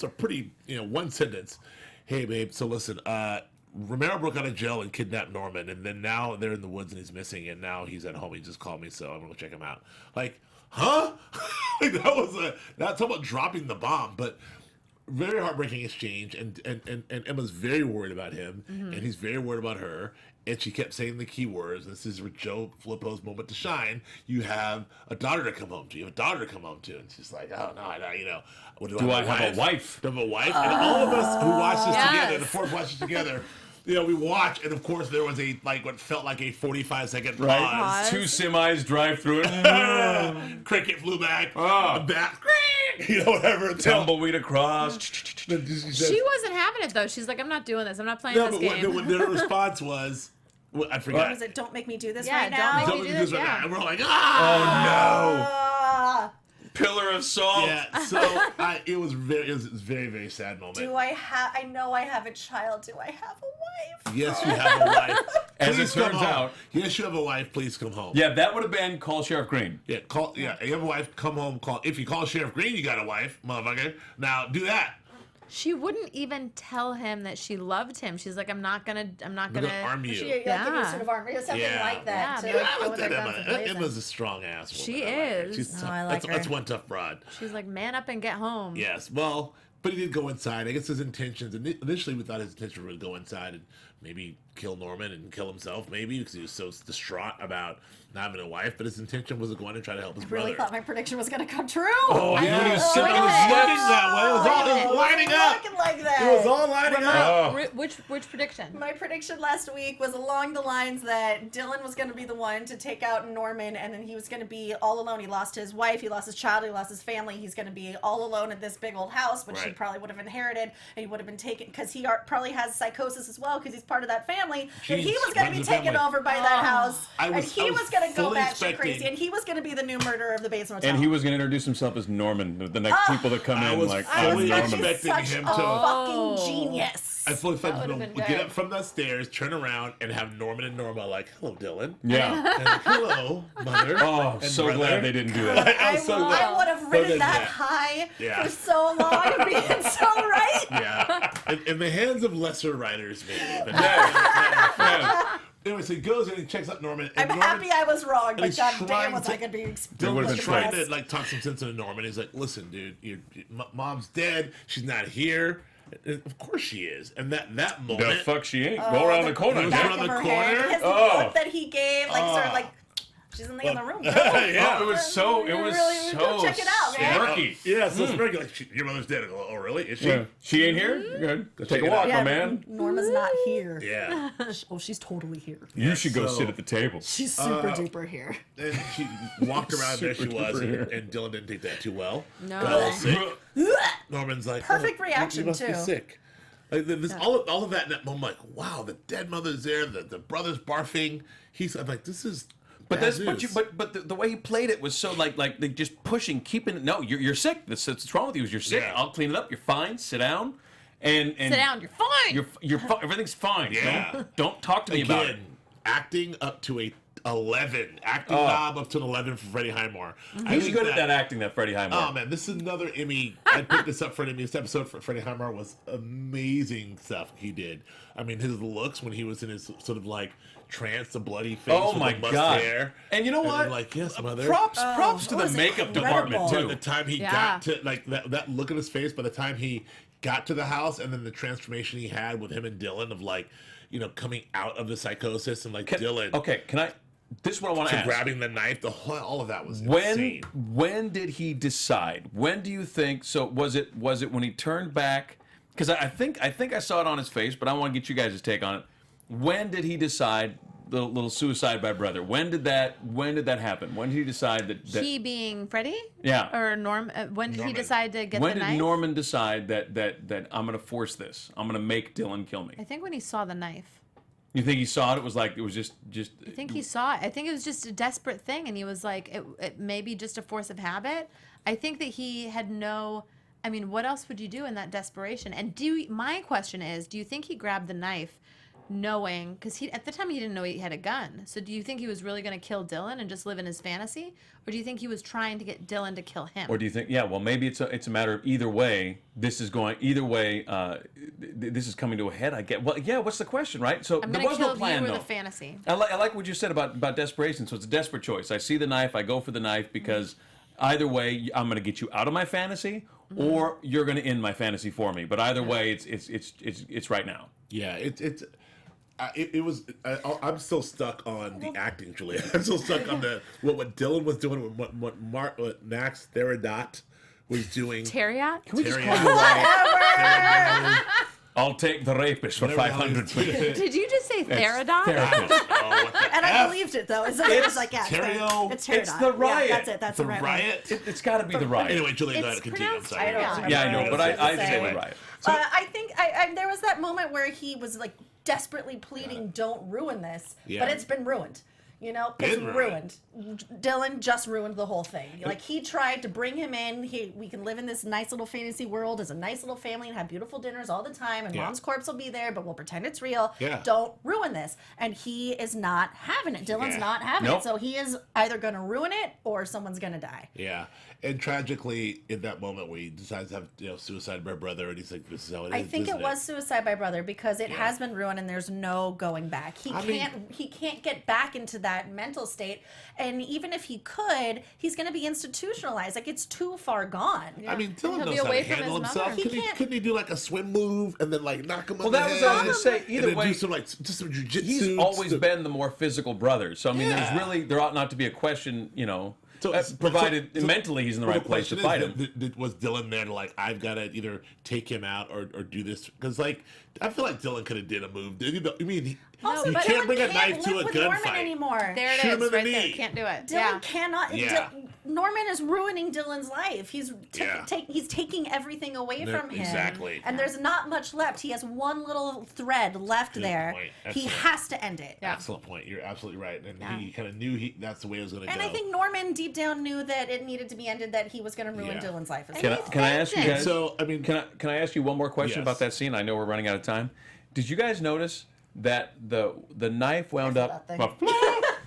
S1: pretty one sentence. Hey babe, so listen, Romero broke out of jail and kidnapped Norman, and then now they're in the woods and he's missing, and now he's at home. He just called me, so I'm gonna go check him out. Like, huh? Like, that's talking about dropping the bomb. But very heartbreaking exchange, and Emma's very worried about him, and he's very worried about her. And she kept saying the key words. This is Joe Filippo's moment to shine. You have a daughter to come home to. You have a daughter to come home to. And she's like, oh, no,
S3: Do I have a wife?
S1: Do I have a wife? And all of us who watched this together, the 4 of us watched this together, we watched, and of course there was what felt like a 45-second pause.
S3: Right. 2 semis drive through it.
S1: Cricket flew back.
S3: Oh.
S1: The bat, whatever.
S3: Tumbleweed across.
S4: She wasn't having it though. She's like, I'm not doing this. I'm not playing this game.
S1: What their response was, I forgot.
S5: What was it? Don't make me do this right
S4: don't
S5: now.
S4: make me do this.
S1: right now.
S4: Yeah.
S1: And we're like,
S3: Oh no! Pillar of salt.
S1: Yeah. So it was very, very sad moment.
S5: I know I have a child. Do I have a wife?
S1: Yes, you have a wife.
S3: As
S1: Please
S3: it
S1: come
S3: turns
S1: home.
S3: out.
S1: Yes, you have a wife. Please come home.
S3: Yeah, that would have been call Sheriff Green.
S1: Yeah. Yeah. You have a wife. Come home. If you call Sheriff Green, you got a wife, motherfucker. Now do that.
S4: She wouldn't even tell him that she loved him. She's like, I'm not gonna
S1: arm you.
S5: Give you sort of arm, something like that.
S4: Yeah,
S5: to
S4: but-
S5: go with her guns blazing.
S1: Emma's a strong ass woman.
S4: She
S1: I like her.
S4: is.
S1: She's tough.
S5: I like
S1: That's
S5: her.
S1: one tough broad.
S4: She's like, man up and get home.
S1: Yes. Well, but he did go inside. I guess his intentions. Initially, we thought his intention was to go inside and maybe kill Norman and kill himself, maybe because he was so distraught about not having a wife. But his intention was to go in and try to help his
S5: I really
S1: brother.
S5: thought my prediction was going to come true.
S1: Oh, yeah.
S3: He was
S1: It
S3: sitting
S1: was
S3: on his
S1: looking
S3: steps.
S1: that way. It was all lining up.
S5: Looking like that.
S1: It was all lining up.
S3: Oh.
S4: Which prediction?
S5: My prediction last week was along the lines that Dylan was going to be the one to take out Norman, and then he was going to be all alone. He lost his wife, he lost his child, he lost his family. He's going to be all alone in this big old house, which he
S1: Right.
S5: probably would have inherited, and he would have been taken because he probably has psychosis as well because he's part of that family. And he
S1: Jeez,
S5: was going to
S1: runs
S5: be
S1: the
S5: taken
S1: family.
S5: over by that house,
S1: I
S5: and
S1: was
S5: he was going to go
S1: fully
S5: batshit
S1: expecting-
S5: crazy, and he was going to be the new murderer of the Bates Motel.
S3: And he was going to introduce himself as Norman. The next people that come
S1: I
S3: in,
S1: was
S3: like,
S5: I
S1: fully
S5: was
S3: I'm Norman.
S1: expecting
S5: such
S1: him
S5: a
S1: to-
S5: fucking genius.
S1: I fully expected
S4: That
S1: him
S4: would've
S1: to
S4: been
S1: get
S4: good.
S1: up from the stairs, turn around, and have Norman and Norma like, "Hello, Dylan."
S3: Yeah.
S1: And like, "Hello, mother."
S3: Oh,
S1: and
S3: so
S1: brother.
S3: glad they didn't do that.
S1: I was so glad.
S5: I would have
S1: So
S5: ridden
S1: did
S5: that
S1: that.
S5: high
S1: Yeah.
S5: for so long, being so right.
S1: Yeah, in the hands of lesser writers, maybe. But
S3: Yeah.
S1: anyway, so he goes and he checks out Norman. And
S5: I'm
S1: Norman,
S5: happy I was wrong, but
S1: he's
S5: goddamn
S1: trying
S5: was
S1: to-
S5: I going to be
S3: would've
S1: Dylan's
S3: been
S1: trying
S3: close.
S1: to like talk some sense into Norman. He's like, "Listen, dude, mom's dead. She's not here. And of course she is." And that
S3: The
S1: moment,
S3: fuck she ain't. Go around the corner.
S1: It was
S3: Jack.
S1: around the
S5: Back of her
S1: corner?
S5: head, his
S3: Oh.
S5: look that he gave, like sort of like she's in the other room.
S1: yeah,
S3: Oh, it was so
S5: Really, go check it out, man.
S3: smirky.
S1: yeah. So it's very like, your mother's dead. I go, "Oh, really? Is she?"
S3: Yeah. She ain't here? Good.
S1: check
S3: Take a
S1: it
S3: walk,
S1: out.
S3: my man.
S5: Norma's not here.
S1: Yeah.
S5: Oh, she's totally here.
S3: You should go
S1: so-
S3: sit at the table.
S5: She's super duper here.
S1: And she walked around, there she
S3: Super
S1: was,
S3: duper.
S1: and Dylan didn't take that too well.
S4: No.
S1: Got a little sick. Norman's like,
S5: Perfect
S1: "Oh,
S5: reaction,
S1: you must be
S5: too.
S1: sick." Like this, all of that in that moment, like, wow, the dead mother's there, the brother's barfing. I'm like, this is.
S3: But
S1: bad
S3: that's
S1: news.
S3: but the way he played it was so like they just pushing, keeping it. No, you're sick. That's what's wrong with you. Is you're sick.
S1: Yeah.
S3: I'll clean it up. You're fine. Sit down. And
S4: Sit down. You're fine.
S3: everything's fine.
S1: Yeah.
S3: Don't talk to me about it.
S1: Again, acting up to a 11, acting
S3: Oh.
S1: knob up to an 11 for Freddie Highmore. I
S3: He's
S1: think
S3: good at that acting, that Freddie Highmore.
S1: Oh man, this is another Emmy. I picked this up for an Emmy. This episode for Freddie Highmore was amazing stuff he did. I mean, his looks when he was in his sort of like trance, the bloody face,
S3: Oh
S1: with
S3: my
S1: the mussed
S3: God.
S1: hair.
S3: And you know
S1: then,
S3: what?
S1: like, yes, mother.
S3: Props to
S5: it
S3: the
S5: was
S3: makeup department
S5: incredible.
S1: By
S3: too.
S1: the time he
S4: Yeah.
S1: got to like that look on his face, by the time he got to the house, and then the transformation he had with him and Dylan of like, coming out of the psychosis and like Dylan
S3: Okay, can I? This is what I want to ask.
S1: grabbing the knife, all of that was insane.
S3: When did he decide? When do you think? So was it when he turned back? Because I think I saw it on his face, but I want to get you guys' take on it. When did he decide the little suicide by brother? When did that happen? When did he decide that
S4: He being Freddie?
S3: Yeah.
S4: Or Norm? When did he
S1: Norman.
S4: decide to get
S3: when
S4: the
S3: did
S4: knife?
S3: Norman decide that I'm going to force this? I'm going to make Dylan kill me.
S4: I think when he saw the knife.
S3: You think he saw it? It was like it was just.
S4: I think he saw it. I think it was just a desperate thing, and he was like, it may be just a force of habit. I think that he had no. I mean, what else would you do in that desperation? And my question is, do you think he grabbed the knife, knowing because at the time he didn't know he had a gun? So do you think he was really going to kill Dylan and just live in his fantasy, or do you think he was trying to get Dylan to kill him?
S3: Or do you think? Yeah. Well, maybe it's a matter of either way. This is going either way. This is coming to a head. I get. Well, yeah. What's the question, right? So
S4: I'm
S3: there
S4: going
S3: was
S4: to kill
S3: no plan
S4: you or
S3: though.
S4: the fantasy.
S3: I like what you said about desperation. So it's a desperate choice. I see the knife. I go for the knife because either way, I'm going to get you out of my fantasy, or you're going to end my fantasy for me. But either way, it's right now.
S1: Yeah, it was. I'm still stuck on the acting, Julia. I'm still stuck on what Dylan was doing, what Max Therodot was doing.
S4: Terriot?
S3: Can we just call you Ryan? I'll take the rapist for 500.
S4: Did you just say Therodot?
S3: Therapist.
S5: And I believed it though. It was like, yeah,
S1: Terrio.
S5: it's Pterodon.
S3: It's the riot.
S5: Yeah, that's it. That's
S1: The
S5: the right
S1: riot.
S3: It's got to be the riot.
S1: Anyway, Julia, go
S4: It's
S1: ahead, continue. I'm
S4: pronounced
S1: sorry.
S5: I don't remember.
S3: Yeah, I know, but I
S5: Say
S3: say
S5: it.
S3: the riot.
S5: I think there was that moment where he was like desperately pleading, "Don't ruin this,"
S1: Yeah.
S5: but it's been ruined. You know, it's
S1: Been
S5: ruined. Dylan just ruined the whole thing. Like he tried to bring him in. We can live in this nice little fantasy world as a nice little family and have beautiful dinners all the time. And
S1: Yeah.
S5: Mom's corpse will be there, but we'll pretend it's real.
S1: Yeah.
S5: Don't ruin this. And he is not having it. Dylan's
S1: Yeah.
S5: not having
S3: Nope.
S5: it. So he is either going to ruin it or someone's going to die.
S1: Yeah, and tragically, in that moment, where he decides to have suicide by brother, and he's like, "This is how it is."
S5: I think
S1: isn't
S5: it was suicide by brother because it
S1: Yeah.
S5: has been ruined and there's no going back. He can't get back into that mental state, and even if he could, he's going to be institutionalized. Like it's too far gone.
S1: I mean,
S4: He'll
S1: Dylan
S4: be
S1: knows how to
S4: away from
S1: handle
S4: his
S1: himself.
S4: mother.
S1: Couldn't he do like a swim move and then like knock him on
S3: Well,
S1: the
S3: that
S1: head?
S3: was what I was gonna say.
S1: And
S3: Either
S1: then
S3: way,
S1: do some just some jujitsu.
S3: He's always been the more physical brother. So I mean,
S1: Yeah.
S3: there ought not to be a question,
S1: So-
S3: provided
S1: so-
S3: mentally he's in the
S1: Well,
S3: right place to
S1: question
S3: fight
S1: is,
S3: him.
S1: Was Dylan there to like, I've got to either take him out or do this? Because like, I feel like Dylan could have did a move. I mean,
S5: Also,
S1: you
S5: but
S1: can't
S5: Dylan
S1: bring a
S5: can't
S1: knife to
S5: live
S1: a
S5: with Norman
S1: gunfight.
S5: anymore.
S4: There it
S1: Shoot him in
S4: is,
S1: the
S4: right there.
S1: knee.
S4: Can't do it.
S5: Dylan
S4: Yeah.
S5: cannot.
S1: Yeah.
S5: Norman is ruining Dylan's life. He's
S1: Yeah.
S5: he's taking everything away
S1: No,
S5: from him.
S1: exactly.
S5: And there's not much left. He has one little thread left there.
S1: point.
S5: He
S1: Excellent.
S5: has to end it.
S4: Yeah.
S1: Excellent point. You're absolutely right. And
S4: Yeah.
S1: he kind of knew that's the way it was going to go.
S5: And I think Norman deep down knew that it needed to be ended. That he was going to ruin
S1: Yeah.
S5: Dylan's life. As
S3: Can I,
S5: well.
S3: can I ask you
S4: And
S3: guys?
S1: so, I mean,
S3: Can I ask you one more question
S1: Yes.
S3: about that scene? I know we're running out of time. Did you guys notice that the knife wound up?
S5: That thing.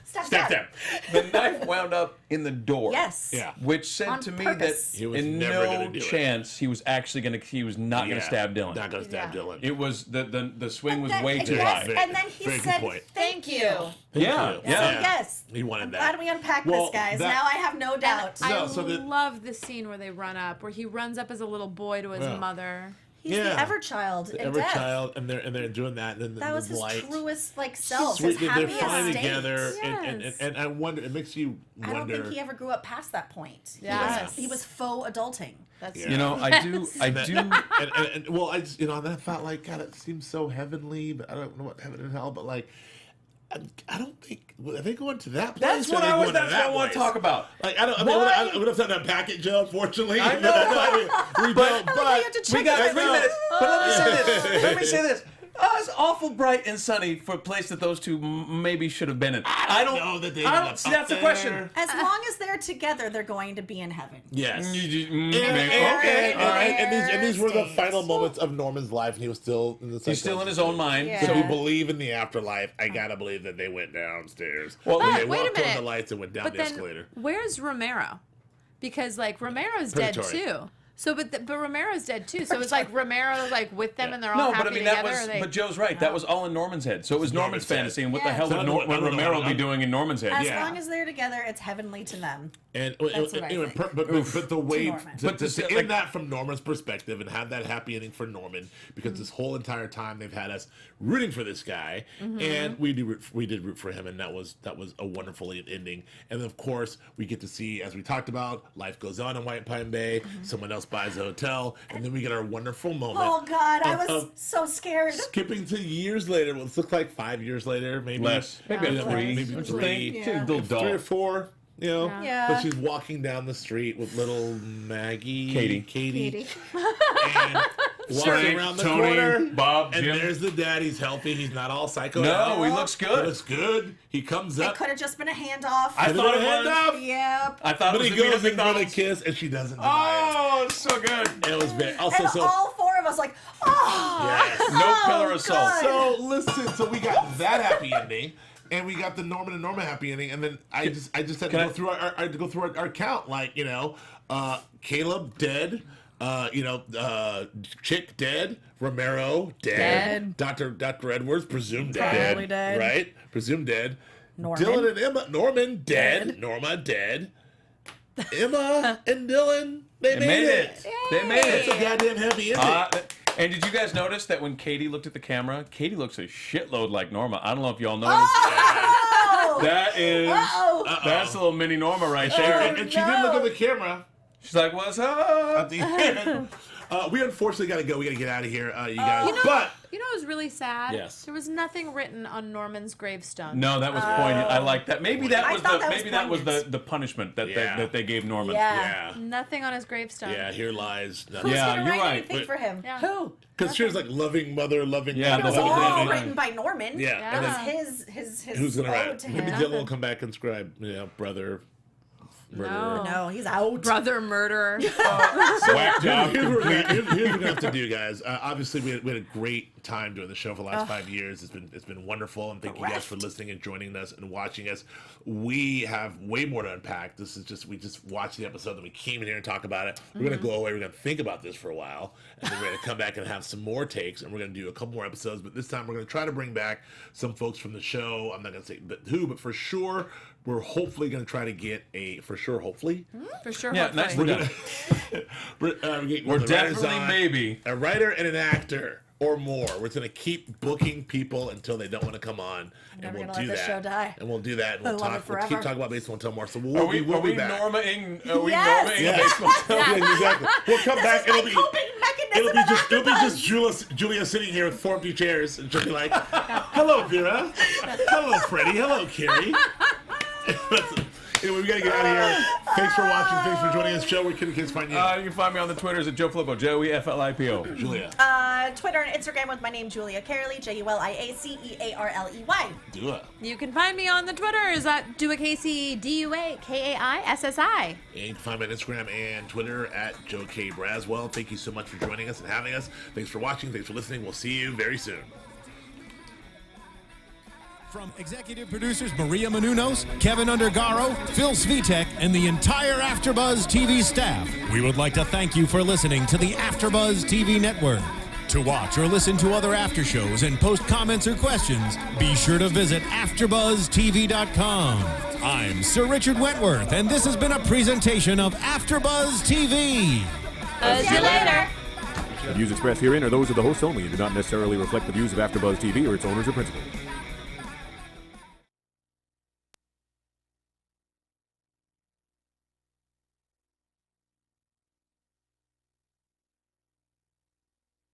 S1: step down.
S3: The knife wound up in the door.
S5: Yes.
S1: Yeah.
S3: Which said
S5: On
S3: to me
S5: purpose.
S3: that
S1: He was
S3: in
S1: never
S3: no
S1: gonna do it.
S3: chance he was not going to stab Dylan.
S1: Not going to stab
S4: Yeah.
S1: Dylan.
S3: It was the swing was
S5: Then-
S3: way too
S5: yes,
S3: high.
S5: And then he
S1: Very good
S5: said,
S1: point.
S5: "Thank you."
S3: Yeah,
S1: you.
S3: yeah.
S5: So yes.
S1: He wanted
S5: I'm
S1: that.
S5: glad we unpacked
S1: Well,
S5: this, guys.
S1: that-
S5: Now I have no doubt.
S4: I
S1: No, so the-
S4: love the scene where they run up, where he runs up as a little boy to his
S1: Yeah.
S4: mother.
S5: He's the ever child in
S1: Ever
S5: death.
S1: child, and they're doing that. And
S5: That was
S1: the
S5: his
S1: light.
S5: truest self.
S1: Sweet,
S5: His
S1: they're
S5: happiest
S1: fine
S5: state.
S1: together,
S4: Yes.
S1: and I wonder. It makes you
S5: I don't
S1: wonder.
S5: think he ever grew up past that point.
S4: Yes.
S5: He was faux adulting.
S4: That's
S1: Yeah.
S3: You know, I do.
S1: and well, I just and I felt like God, it seems so heavenly, but I don't know what heaven and hell. But like, I don't think are they going to that place.
S3: That's
S1: or
S3: what
S1: are they
S3: I
S1: going to
S3: that's what I
S1: that
S3: want to
S1: place?
S3: talk about.
S1: Like I don't. I mean,
S3: Why?
S1: we don't have to unpack it, Joe. Unfortunately,
S3: I know.
S1: we don't.
S5: you
S1: But
S5: have to
S3: We
S5: check
S3: got
S5: it
S3: 3
S5: out.
S3: minutes. But let me say this. Let me say this. Oh, it's awful bright and sunny for a place that those two maybe should have been in.
S1: I don't know that they
S3: I
S1: ended
S3: don't
S1: up
S3: see.
S1: up
S3: That's the
S1: there.
S3: question.
S5: As long as they're together, they're going to be in heaven.
S1: Yes.
S3: Okay, all right.
S1: And these were the
S5: State.
S1: final moments of Norman's life, and he was still in the.
S3: He's still in his own mind.
S5: Yeah.
S1: So we believe in the afterlife. I gotta believe that they went downstairs.
S3: Well,
S1: When
S3: but
S1: they
S4: wait a
S1: walked on
S4: minute.
S1: the lights and went down
S4: But
S1: the
S4: then,
S1: escalator.
S4: where's Romero? Because like Romero's dead
S1: Purgatory.
S4: too. So, but Romero's dead too. So it's like Romero's like with them and they're all
S3: No,
S4: happy
S3: but I mean
S4: together.
S3: that was.
S4: or they,
S3: But Joe's right. That was all in Norman's head. So it was Norman's
S1: Norman's
S3: fantasy,
S1: head.
S3: and what the
S5: Yeah.
S3: hell
S1: So
S3: would
S1: I don't know-
S3: Romero be doing in Norman's head?
S5: As
S1: Yeah.
S5: long as they're together, it's heavenly to them.
S1: And
S5: That's what I
S1: anyway,
S5: think.
S1: but the way
S5: Norman.
S3: But
S1: to
S3: to
S1: end
S3: like-
S1: that from Norman's perspective and have that happy ending for Norman, because this whole entire time they've had us rooting for this guy, and we did root for him, and that was a wonderful ending. And of course, we get to see, as we talked about, life goes on in White Pine Bay. Someone else buys a hotel, and then we get our wonderful moment.
S5: Oh God, I
S1: of-
S5: was
S1: of
S5: so scared.
S1: skipping to years later. Well, it looks like 5 years later, maybe
S3: Less. Maybe
S1: Yeah,
S3: a 3.
S1: maybe
S3: Don't you
S1: 3.
S3: think?
S5: Yeah.
S3: She's a little
S1: 3 or
S3: dull.
S1: 4. You know,
S5: Yeah.
S1: but she's walking down the street with little Maggie, Katie,
S5: Katie.
S1: and walking around the corner.
S3: Bob,
S1: And
S3: Jim.
S1: there's the dad. He's healthy. He's not all psycho.
S3: No,
S1: out.
S3: he looks
S1: He
S3: good.
S1: looks good. He comes
S5: It
S1: up.
S5: could have just been a handoff.
S3: I
S1: Could've
S3: thought
S1: been
S3: it
S1: a hand
S3: was.
S1: up.
S5: Yep.
S3: I thought
S1: But
S3: it
S1: he
S3: was the
S1: goes in for the
S3: McDonald's.
S1: kiss, and she doesn't deny
S3: Oh, it's so good.
S1: it. And it was very also
S5: And
S1: so.
S5: all four of us like, oh.
S1: Yes.
S3: No pillar of salt.
S5: God.
S1: So listen, so we got that happy ending, and we got the Norman and Norma happy ending, and then I just had to
S3: Can
S1: go
S3: I-
S1: through our count, like Caleb dead, Chick dead, Romero dead, Dr. Edwards presumed
S5: Probably dead.
S1: right? Presumed dead.
S5: Norman.
S1: Dylan and Norman dead. Norma dead. Emma and Dylan, they made it.
S3: They made
S1: It's a
S3: it.
S1: goddamn happy ending.
S3: And did you guys notice that when Katie looked at the camera, Katie looks a shitload like Norma. I don't know if y'all noticed.
S5: Oh!
S3: That is, that's a little mini Norma right there.
S1: And she didn't look at the camera.
S3: She's like, "What's up?"
S1: At the end. We unfortunately got to go. We got to get out of here, you guys. But
S4: You know what was really sad?
S1: Yes.
S4: There was nothing written on Norman's gravestone.
S3: No, that was poignant. I like that. Maybe that
S5: I
S3: was
S5: thought
S3: the
S5: that was poignant.
S3: the punishment that
S1: Yeah.
S3: that they gave Norman.
S5: Yeah.
S4: Nothing on his gravestone.
S1: yeah, here lies
S5: Who's
S1: nothing.
S3: Yeah,
S5: gonna
S3: you're
S5: write
S3: right.
S5: anything for him?
S4: Yeah.
S5: Who?
S1: Because she was like loving mother, loving
S3: Yeah,
S5: It was
S3: the whole
S5: all
S3: thing.
S5: written by Norman.
S1: Yeah,
S4: Yeah.
S1: and
S5: It
S1: then
S5: was his
S1: who's gonna
S5: ode
S1: write?
S5: to
S1: Maybe
S5: him.
S1: Dylan will come back and scribe, brother, murderer.
S5: No, he's out.
S4: Brother murderer.
S3: Whack job.
S1: Here's what we're gonna have to do, guys. Obviously, we had a great time doing the show for the last 5 years. It's been wonderful, and thank you guys for listening and joining us and watching us. We have way more to unpack. This is just we just watched the episode, then we came in here and talk about it. We're gonna go away. We're gonna think about this for a while, and then we're gonna come back and have some more takes, and we're gonna do a couple more episodes. But this time, we're gonna try to bring back some folks from the show. I'm not gonna say who, but for sure. We're hopefully going to try to get hopefully.
S4: For sure.
S3: Yeah,
S4: hopefully.
S3: nicely done.
S1: We're
S3: definitely maybe
S1: a writer and an actor or more. We're going to keep booking people until they don't want to come on, and
S5: never
S1: we'll
S5: gonna
S1: do
S5: let
S1: that.
S5: this show die.
S1: And we'll do that. And
S5: I
S1: we'll
S5: love it
S1: talk. We'll keep
S5: forever.
S1: talking about Bates Motel more. So
S3: Are we
S1: we'll be back.
S3: Norma-ing? Are we
S5: Yes.
S3: Norma-ing
S1: Yeah.
S3: Bates Motel?
S1: Yeah, exactly. We'll come back.
S5: This is
S1: And
S5: my
S1: it'll
S5: coping
S1: be.
S5: mechanism
S1: It'll be
S5: of
S1: just Julia sitting here with 4 empty chairs, and she'll be like, "Hello, Vera. Hello, Freddie. Hello, Carrie." Anyway, we gotta get out of here. Thanks for watching. Thanks for joining us. Joe, where can kids find you?
S3: You can find me on the Twitters at Joe Flippo, Joey Flippo.
S1: Julia.
S5: Twitter and Instagram with my name, Julia Cearley, JuliaCearley.
S1: Do it.
S4: You can find me on the Twitters at Du'a Kaissi, DuaKaissi.
S1: And you can find me on Instagram and Twitter at Joe K. Braswell. Thank you so much for joining us and having us. Thanks for watching. Thanks for listening. We'll see you very soon.
S2: From executive producers Maria Menounos, Kevin Undergaro, Phil Svitek, and the entire AfterBuzz TV staff, we would like to thank you for listening to the AfterBuzz TV network. To watch or listen to other after shows and post comments or questions, be sure to visit AfterBuzzTV.com. I'm Sir Richard Wentworth, and this has been a presentation of AfterBuzz TV.
S4: See you later.
S6: The views expressed herein are those of the hosts only and do not necessarily reflect the views of AfterBuzz TV or its owners or principals.